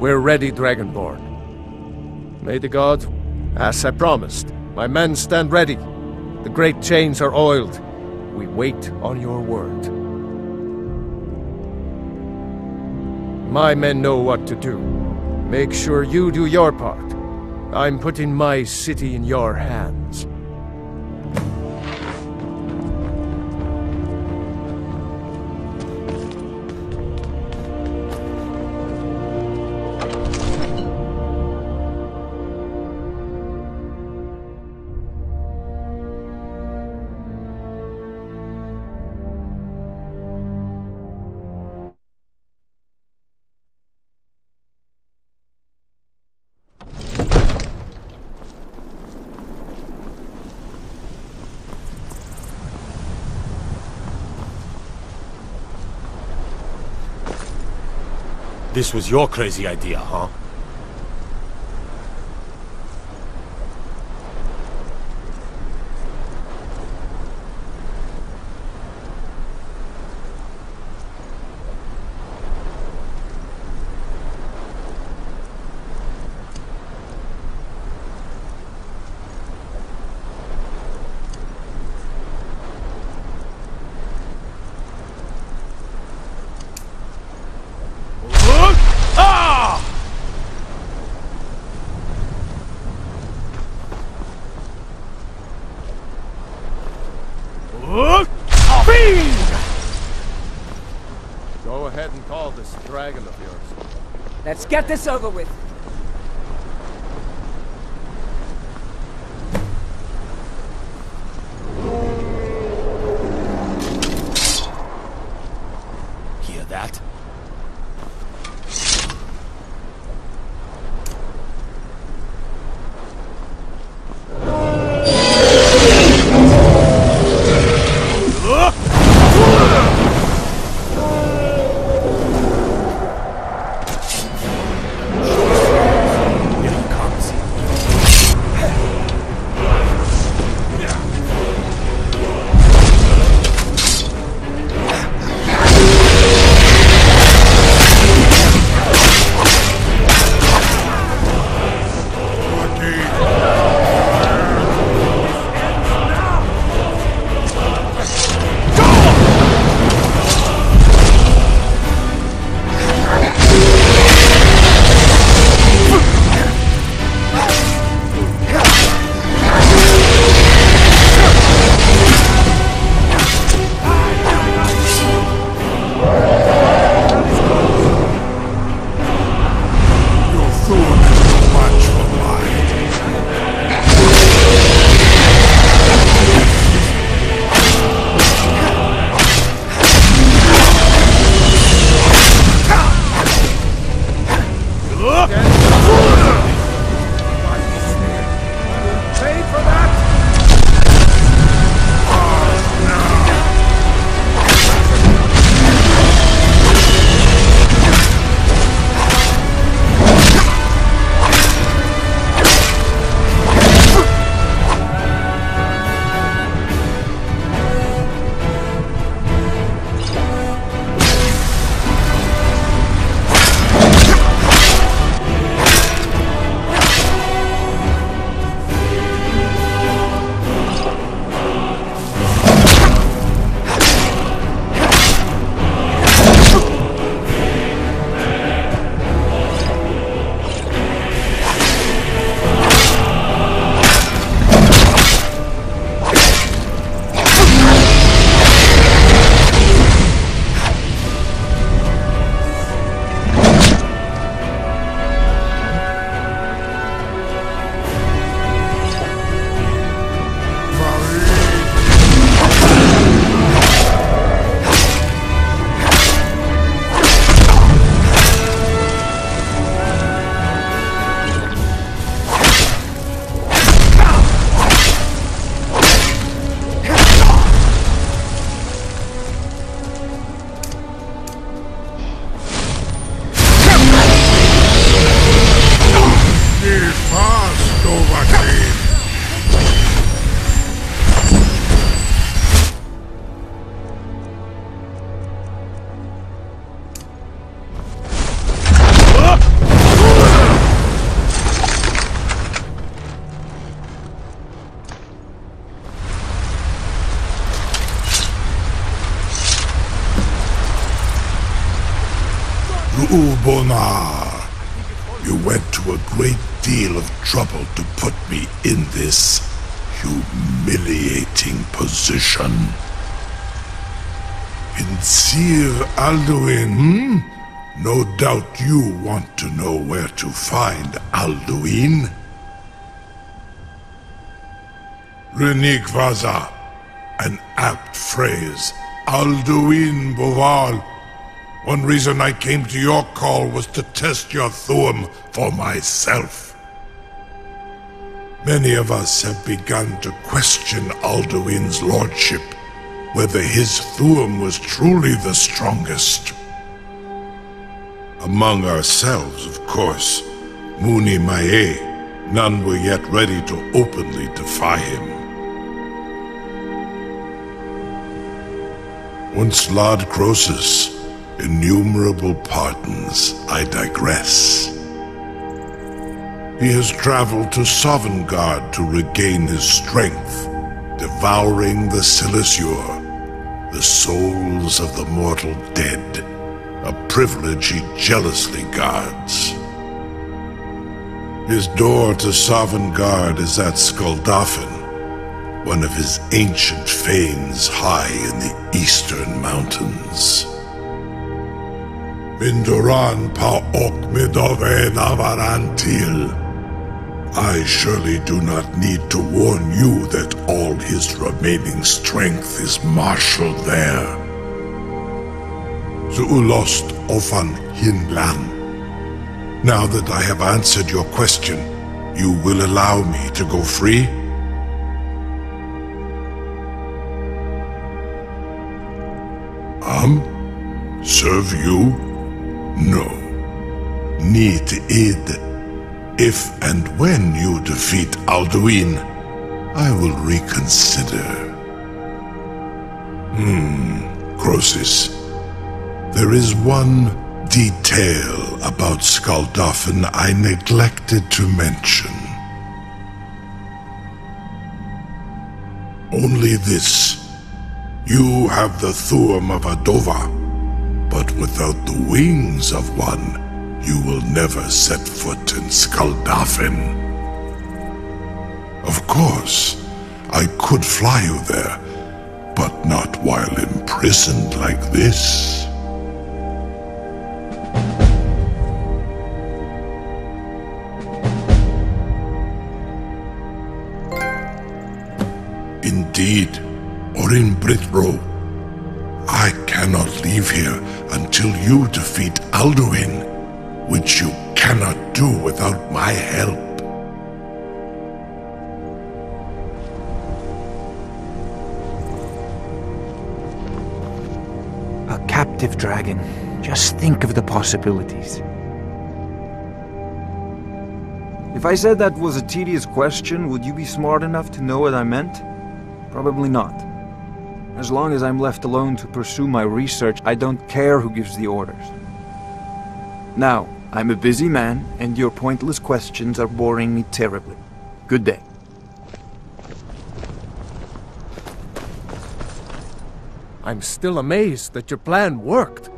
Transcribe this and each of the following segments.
We're ready, Dragonborn. May the gods... As I promised, my men stand ready. The great chains are oiled. We wait on your word. My men know what to do. Make sure you do your part. I'm putting my city in your hands. This was your crazy idea, huh? Go ahead and call this dragon of yours. Let's get this over with. Hear that? Zuubonar, you went to a great deal of trouble to put me in this humiliating position. In Sir Alduin, No doubt you want to know where to find Alduin. Renikvaza, an apt phrase. Alduin Boval. One reason I came to your call was to test your Thuum for myself. Many of us have begun to question Alduin's lordship, whether his Thuum was truly the strongest. Among ourselves, of course, Muni Mae, none were yet ready to openly defy him. Once Lord Croesus, innumerable pardons, I digress. He has traveled to Sovngarde to regain his strength, devouring the Silesure, the souls of the mortal dead, a privilege he jealously guards. His door to Sovngarde is at Skuldafn, one of his ancient fanes high in the eastern mountains. Mindoran Paok Midove Navarantil. I surely do not need to warn you that all his remaining strength is marshaled there. Zuulost Ofan Hinlan. Now that I have answered your question, you will allow me to go free? Serve you? No. Need id. If and when you defeat Alduin, I will reconsider. Croesus. There is one detail about Skuldafn I neglected to mention. Only this. You have the Thuum of a Dova, but without the wings of one, you will never set foot in Skuldafn. Of course, I could fly you there, but not while imprisoned like this. Indeed, or in Britro. I cannot leave here until you defeat Alduin, which you cannot do without my help. A captive dragon. Just think of the possibilities. If I said that was a tedious question, would you be smart enough to know what I meant? Probably not. As long as I'm left alone to pursue my research, I don't care who gives the orders. Now, I'm a busy man, and your pointless questions are boring me terribly. Good day. I'm still amazed that your plan worked.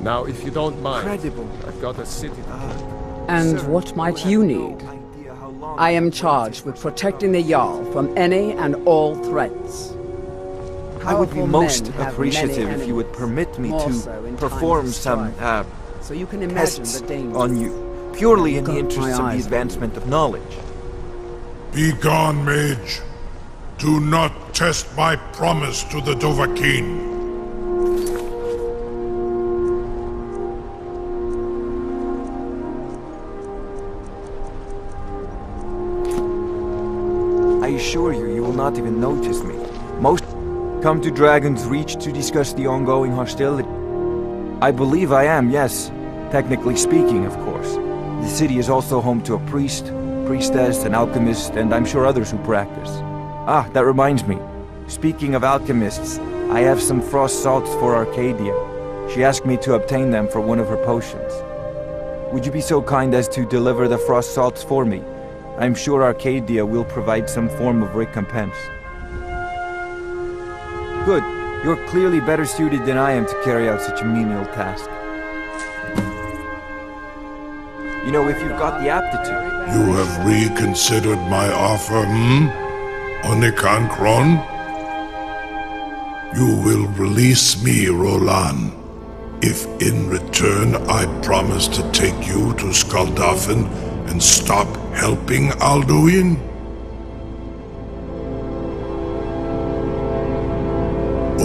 Now, if you don't mind, Incredible. I've got a city to And what might you need? I am charged with protecting the Jarl from any and all threats. I would be Powerful most men have appreciative many if you would enemies, permit me more to so in perform times of some, strife. So you can imagine tests the danger. on you, purely in the Got interests my of the eyes on advancement of knowledge. Be gone, mage. Do not test my promise to the Dovahkiin. I assure you, you will not even notice me. Most come to Dragon's Reach to discuss the ongoing hostility. I believe I am, yes. Technically speaking, of course. The city is also home to a priest, priestess, an alchemist, and I'm sure others who practice. Ah, that reminds me. Speaking of alchemists, I have some frost salts for Arcadia. She asked me to obtain them for one of her potions. Would you be so kind as to deliver the frost salts for me? I'm sure Arcadia will provide some form of recompense. Good. You're clearly better suited than I am to carry out such a menial task. You know, if you've got the aptitude... You have reconsidered my offer, Onikan Kron? You will release me, Roland, if in return I promise to take you to Skuldafn and stop helping Alduin?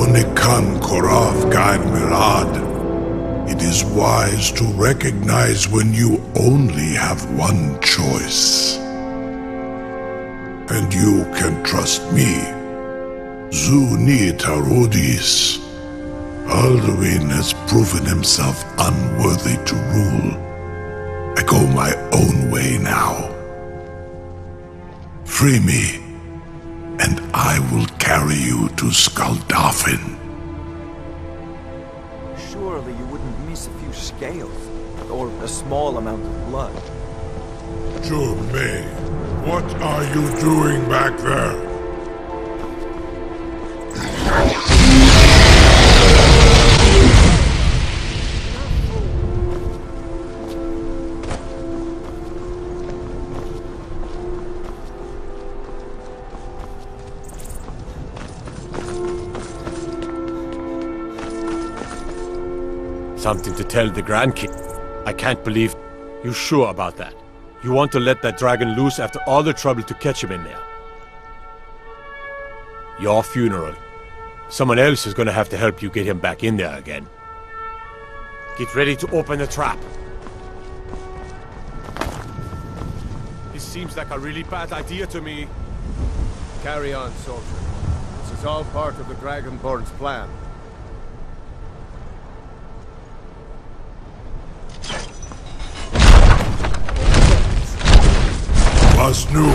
Onikan Korav Gain Mirad. It is wise to recognize when you only have one choice. And you can trust me. Zuni Tarudis. Alduin has proven himself unworthy to rule. I go my own way now. Free me, and I will carry you to Skuldafn. Surely you wouldn't miss a few scales, or a small amount of blood. Jumei, what are you doing back there? Something to tell the Grand King. I can't believe... You sure about that? You want to let that dragon loose after all the trouble to catch him in there? Your funeral. Someone else is gonna have to help you get him back in there again. Get ready to open the trap. This seems like a really bad idea to me. Carry on, soldier. This is all part of the Dragonborn's plan. Was nu?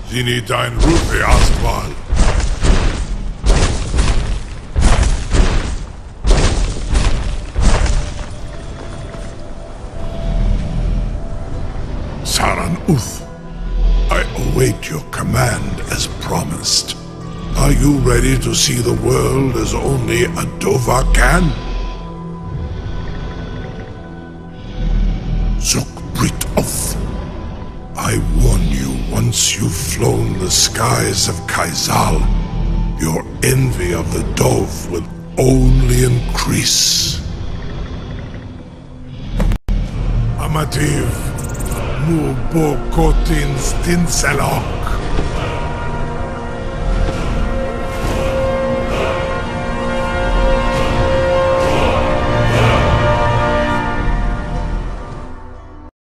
Zini dein Rufe Astval. Saran Uth, I await your command as promised. Are you ready to see the world as only a Dova can? Zukbrit Oth. I warn you, once you've flown the skies of Kaizal, your envy of the Dove will only increase. Amativ, Mubokotin Stinselok.